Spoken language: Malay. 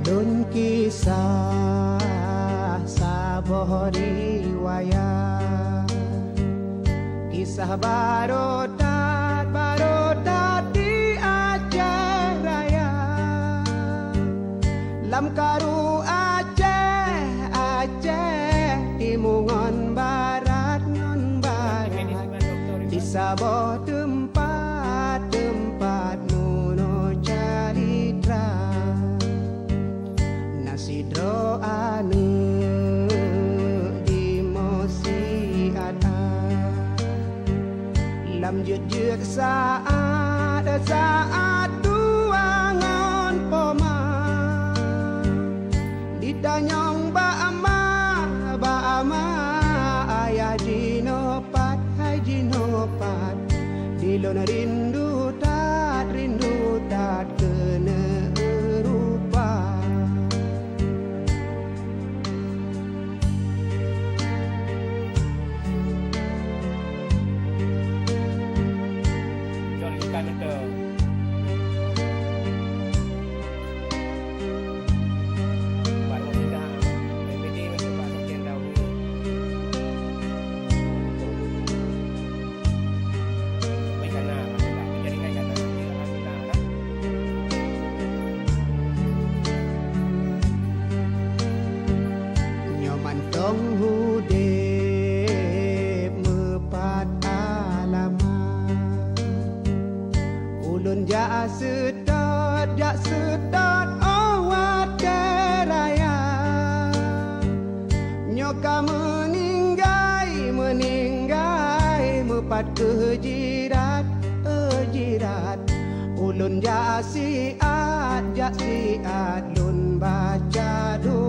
Alun kisah saboh riwayat, kisah barodat di Aceh Raya. Lam karu Aceh timungon barat non barat, di Sabah tempat muno calitra. Sidro anu di mosi ada, lam jut saat tuangan poma, ditanyong ba'ama ayah jinopat hai jinopat, dilon rindu tat kena rupa. Tong hudep mepat alamat, ulun jak sedot awat keraya. Nyoka meninggai mepat kejirat ulun jak siat lun baca doa.